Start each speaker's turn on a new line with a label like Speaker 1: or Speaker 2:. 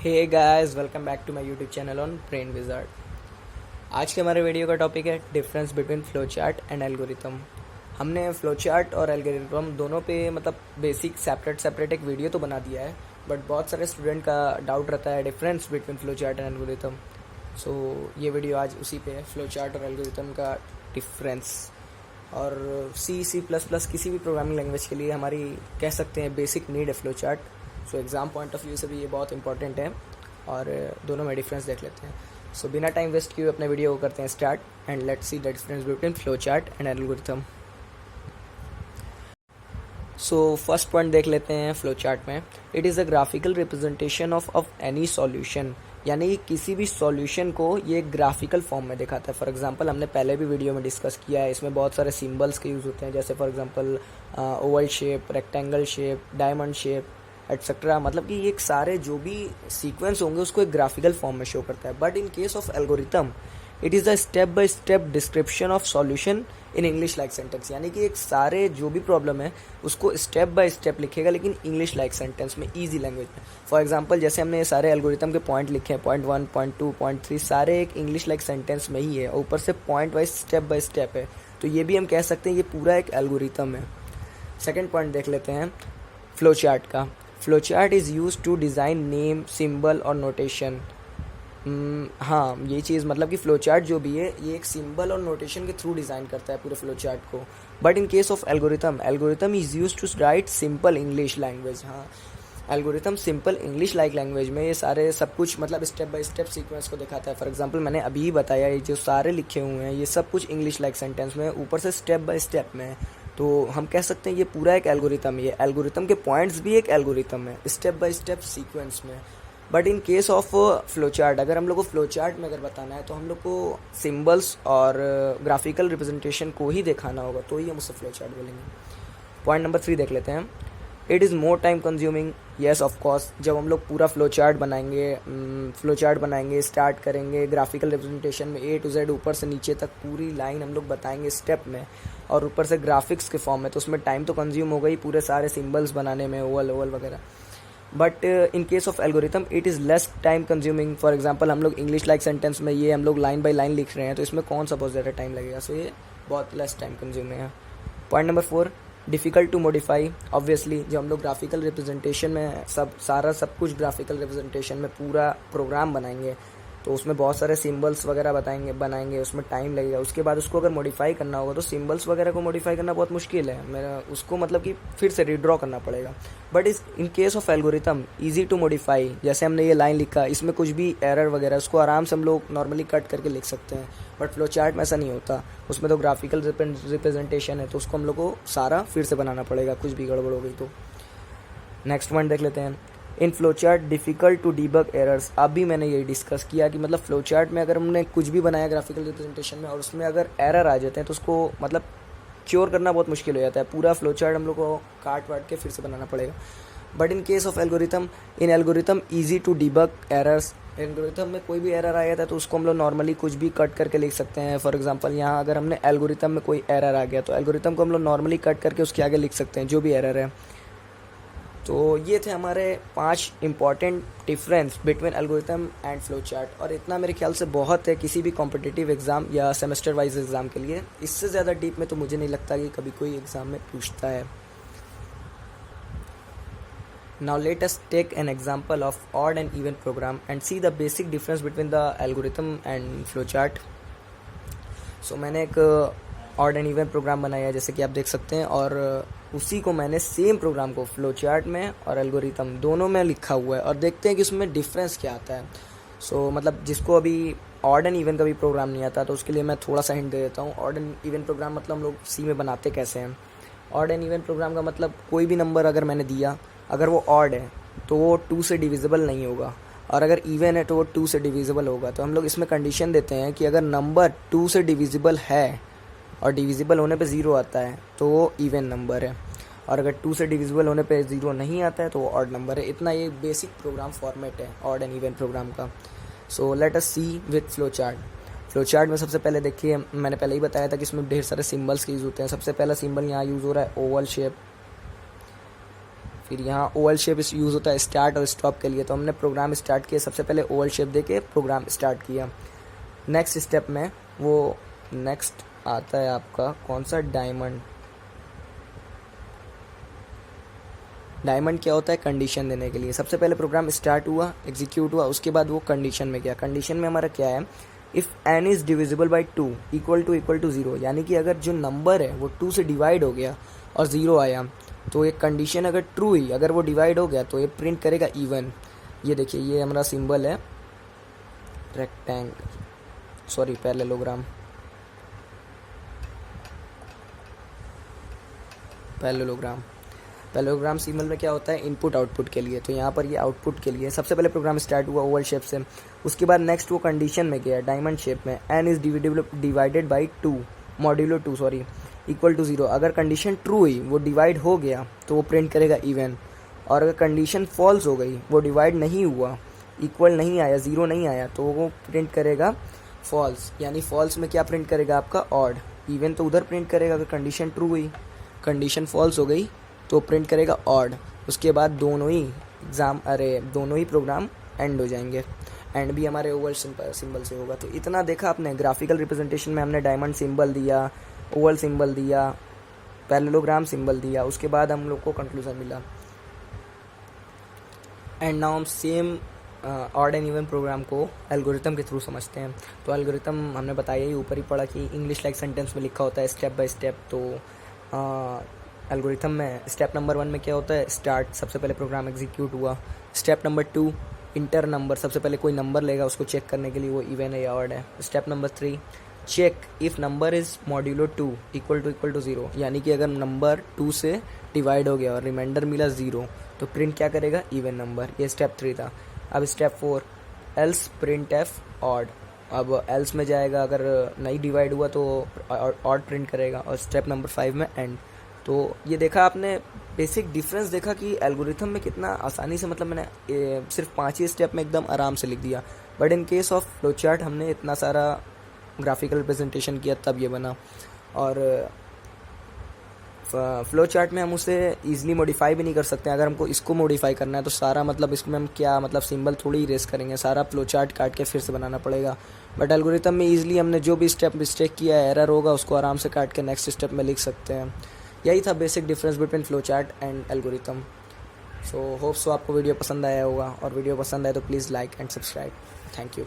Speaker 1: Hey guys, welcome back to my YouTube channel on Brain Wizard. आज के हमारे video का टॉपिक है difference between flow chart and algorithm. हमने flow chart और एल्गोरिथम दोनों पे बेसिक सेपरेट एक वीडियो तो बना दिया है, बट बहुत सारे स्टूडेंट का डाउट रहता है difference between flow chart and algorithm. So ये वीडियो आज उसी पे है, फ्लो चार्ट और एल्गोरिथम का डिफरेंस। और C++ किसी भी प्रोग्रामिंग लैंग्वेज के लिए हमारी कह सकते हैं बेसिक नीड है flow chart. So exam point of view से भी ये बहुत इंपॉर्टेंट है और दोनों में डिफरेंस देख लेते हैं। सो बिना टाइम वेस्ट किए अपने वीडियो को करते हैं start and let's see the difference between flow chart and algorithm. So first point देख लेते हैं फ्लो चार्ट में। It is a graphical representation of any solution, यानी कि किसी भी सॉल्यूशन को ये ग्राफिकल फॉर्म में दिखाता है। फॉर एग्जांपल हमने पहले भी वीडियो में डिस्कस किया है, इसमें बहुत सारे सिंबल्स के यूज़ होते हैं, जैसे for example Oval shape, rectangle shape, diamond shape etcetera. मतलब कि ये सारे जो भी सीक्वेंस होंगे उसको एक ग्राफिकल फॉर्म में शो करता है। But in case of algorithm it is a step by step description of solution in English like sentence, यानी कि एक सारे जो भी प्रॉब्लम है उसको स्टेप बाय स्टेप लिखेगा, लेकिन इंग्लिश लाइक सेंटेंस में, ईजी लैंग्वेज में। फॉर एग्जांपल जैसे हमने ये सारे एल्गोरिथम के पॉइंट लिखे हैं, पॉइंट 1, पॉइंट 2, पॉइंट 3, सारे एक इंग्लिश लाइक सेंटेंस में ही है, और ऊपर से point wise step by step है, तो ये भी हम कह सकते हैं ये पूरा एक एल्गोरिथम है। सेकेंड पॉइंट देख लेते हैं फ्लो चार्ट का। Flow chart is use to design name, symbol और नोटेशन। हाँ, ये चीज़ मतलब कि फ्लो चार्ट जो भी है ये एक सिंबल और नोटेशन के थ्रू डिज़ाइन करता है पूरे फ्लो चार्ट को। But in case of algorithm is use to write simple English language. हाँ, algorithm simple English like language में ये सारे सब कुछ मतलब स्टेप बाय स्टेप सीक्वेंस को दिखाता है। फॉर एग्जांपल मैंने अभी ही बताया, ये जो सारे लिखे हुए हैं ये सब कुछ इंग्लिश लाइक सेंटेंस में, ऊपर से स्टेप बाय स्टेप में है, तो हम कह सकते हैं ये पूरा एक एल्गोरिथम है। ये एल्गोरिथम के पॉइंट्स भी एक एल्गोरिथम है, स्टेप बाय स्टेप सीक्वेंस में। But in case of flow chart, अगर हम लोग को फ्लो चार्ट में अगर बताना है तो हम लोग को सिंबल्स और ग्राफिकल रिप्रेजेंटेशन को ही दिखाना होगा, तो ही हम उससे फ्लो चार्ट बोलेंगे। पॉइंट नंबर 3 देख लेते हैं। It is more time consuming. Yes of course, जब हम लोग पूरा फ्लो चार्ट बनाएंगे, स्टार्ट करेंगे ग्राफिकल रिप्रेजेंटेशन में, A to Z ऊपर से नीचे तक पूरी लाइन हम लोग बताएंगे स्टेप में, और ऊपर से ग्राफिक्स के फॉर्म में, तो उसमें टाइम तो कंज्यूम होगा ही पूरे सारे सिंबल्स बनाने में, ओवल वगैरह। But in case of algorithm it is less time consuming. For example हम लोग इंग्लिश लाइक सेंटेंस में ये हम लोग लाइन बाय लाइन लिख रहे हैं, तो इसमें कौन सा बहुत ज़्यादा टाइम लगेगा, सो ये बहुत लेस टाइम कंज्यूमिंग है। Point number 4, difficult to modify. Obviously जब हम लोग ग्राफिकल रिप्रेजेंटेशन में सब कुछ ग्राफिकल रिप्रेजेंटेशन में पूरा प्रोग्राम बनाएंगे, तो उसमें बहुत सारे सिंबल्स वगैरह बनाएंगे, उसमें टाइम लगेगा। उसके बाद उसको अगर मॉडिफाई करना होगा तो सिंबल्स वगैरह को मॉडिफाई करना बहुत मुश्किल है, मेरा उसको मतलब कि फिर से रीड्रॉ करना पड़ेगा। But in case of algorithm easy to modify, जैसे हमने ये लाइन लिखा, इसमें कुछ भी एरर वगैरह उसको आराम से हम लोग नॉर्मली कट करके लिख सकते हैं। बट फ्लो चार्ट में ऐसा नहीं होता, उसमें तो ग्राफिकल रिप्रेजेंटेशन है, तो उसको हम लोग को सारा फिर से बनाना पड़ेगा, कुछ भी गड़बड़ हो गई तो। नेक्स्ट पॉइंट देख लेते हैं। In flow chart difficult to debug errors. अभी मैंने ये डिस्कस किया कि मतलब फ्लो चार्ट में अगर हमने कुछ भी बनाया ग्राफिकल रिप्रेजेंटेशन में और उसमें अगर एरर आ जाते हैं तो उसको मतलब क्योर करना बहुत मुश्किल हो जाता है, पूरा फ्लो चार्ट हम लोग को काट वाट के फिर से बनाना पड़ेगा। But in case of algorithm easy to debug errors. Algorithm में कोई भी एरर आया था तो उसको हम लोग नॉर्मली कुछ भी कट करके लिख सकते हैं। फॉर एग्जांपल यहाँ अगर हमने एल्गोरिथम में कोई एरर आ गया तो एल्गोरिथम को हम लोग नॉर्मली कट करके उसके आगे लिख सकते हैं जो भी एरर है। तो ये थे हमारे 5 important difference between algorithm and flow chart, और इतना मेरे ख्याल से बहुत है किसी भी कॉम्पिटिटिव एग्ज़ाम या सेमेस्टर वाइज एग्ज़ाम के लिए। इससे ज़्यादा डीप में तो मुझे नहीं लगता कि कभी कोई एग्ज़ाम में पूछता है। Now let us take an example of odd and even program and see the basic difference between the algorithm and flowchart. So मैंने एक ऑड एंड इवन प्रोग्राम बनाया है, जैसे कि आप देख सकते हैं, और उसी को मैंने सेम प्रोग्राम को फ्लो चार्ट में और एल्गोरिथम दोनों में लिखा हुआ है, और देखते हैं कि उसमें डिफरेंस क्या आता है। सो मतलब जिसको अभी ऑड एंड इवन का भी प्रोग्राम नहीं आता तो उसके लिए मैं थोड़ा सा हिंट दे देता हूँ। ऑड एंड इवन प्रोग्राम मतलब हम लोग सी में बनाते कैसे हैं। ऑड एंड इवन प्रोग्राम का मतलब कोई भी नंबर अगर मैंने दिया, अगर वो ऑड है तो वो 2 से डिविजिबल नहीं होगा, और अगर इवन है तो वो 2 से डिविजिबल होगा। तो हम लोग इसमें कंडीशन देते हैं कि अगर नंबर 2 से डिविजिबल है और डिविजिबल होने पे 0 आता है तो वो इवन नंबर है, और अगर 2 से डिविजिबल होने पे 0 नहीं आता है तो वो ऑड नंबर है। इतना ये बेसिक प्रोग्राम फॉर्मेट है ऑड एंड इवन प्रोग्राम का। So let us see with flow chart. Flow chart में सबसे पहले देखिए, मैंने पहले ही बताया था कि इसमें ढेर सारे सिंबल्स के यूज़ होते हैं। सबसे पहला सिंबल यहाँ यूज़ हो रहा है ओवल शेप। फिर यहाँ ओवल शेप यूज़ होता है स्टार्ट और स्टॉप के लिए, तो हमने प्रोग्राम स्टार्ट किया, सबसे पहले ओवल शेप देके प्रोग्राम स्टार्ट किया। नेक्स्ट स्टेप में वो नेक्स्ट आता है आपका कौन सा, डायमंड। डायमंड क्या होता है, कंडीशन देने के लिए। सबसे पहले प्रोग्राम स्टार्ट हुआ, एग्जीक्यूट हुआ, उसके बाद वो कंडीशन में गया। कंडीशन में हमारा क्या है, if n is divisible by 2 equal to 0, यानी कि अगर जो नंबर है वो 2 से डिवाइड हो गया और 0 आया तो ये कंडीशन अगर ट्रू हुई, अगर वो डिवाइड हो गया तो ये प्रिंट करेगा इवन। ये देखिए ये हमारा सिंबल है rectangle, sorry parallelogram, parallelogram symbol में क्या होता है, इनपुट आउटपुट के लिए। तो यहाँ पर ये आउटपुट के लिए सबसे पहले प्रोग्राम स्टार्ट हुआ ओवल शेप से, उसके बाद नेक्स्ट वो कंडीशन में गया डायमंड शेप में, n is divided by 2 modulo 2 sorry equal to 0। अगर कंडीशन ट्रू हुई, वो डिवाइड हो गया तो वो प्रिंट करेगा इवन, और अगर कंडीशन फॉल्स हो गई, वो डिवाइड नहीं हुआ, इक्वल नहीं आया, 0 नहीं आया, तो वो प्रिंट करेगा फॉल्स। यानी फॉल्स में क्या प्रिंट करेगा आपका, ऑड। इवन तो उधर प्रिंट करेगा अगर कंडीशन ट्रू हुई, कंडीशन फॉल्स हो गई तो प्रिंट करेगा ऑड। उसके बाद दोनों ही प्रोग्राम एंड हो जाएंगे। एंड भी हमारे ओवल सिंबल से होगा। तो इतना देखा आपने, ग्राफिकल रिप्रेजेंटेशन में हमने डायमंड सिंबल दिया, ओवल सिंबल दिया, पैरेललोग्राम सिंबल दिया, उसके बाद हम लोग को कंक्लूजन मिला। एंड नाउ हम same odd and even program को एल्गोरिथम के थ्रू समझते हैं। तो एल्गोरिथम हमने बताया ही, ऊपर ही पढ़ा कि इंग्लिश लाइक सेंटेंस में लिखा होता है स्टेप बाय स्टेप। तो एल्गोरिथम में स्टेप नंबर 1 में क्या होता है, स्टार्ट, सबसे पहले प्रोग्राम एग्जीक्यूट हुआ। स्टेप नंबर 2 इंटर नंबर, सबसे पहले कोई नंबर लेगा, उसको चेक करने के लिए वो इवन है या ऑड है। Step number 3 check if number is modulo 2 equal to 0, यानी कि अगर नंबर 2 से डिवाइड हो गया और रिमाइंडर मिला 0 तो प्रिंट क्या करेगा, इवन नंबर। ये स्टेप 3 था। अब step 4 else print F odd, अब एल्स में जाएगा, अगर नहीं डिवाइड हुआ तो ऑड प्रिंट करेगा। और स्टेप नंबर 5 में एंड। तो ये देखा आपने, बेसिक डिफरेंस देखा कि एल्गोरिथम में कितना आसानी से, मतलब मैंने सिर्फ 5 ही स्टेप में एकदम आराम से लिख दिया। But in case of flow chart हमने इतना सारा ग्राफिकल रिप्रेजेंटेशन किया तब ये बना। और फ्लो चार्ट में हम उसे ईजिली मॉडिफाई भी नहीं कर सकते। अगर हमको इसको मॉडिफाई करना है तो सारा, मतलब इसमें हम क्या, मतलब सिंबल थोड़ी इरेज करेंगे, सारा फ्लो चार्ट काट के फिर से बनाना पड़ेगा। बट एल्गोरिथम में ईजिली हमने जो भी स्टेप मिस्टेक किया है, एरर होगा, उसको आराम से काट के नेक्स्ट स्टेप में लिख सकते हैं। यही था basic difference between flow chart and algorithm. So hope so आपको वीडियो पसंद आया होगा, और वीडियो पसंद आए तो please like and subscribe. Thank you.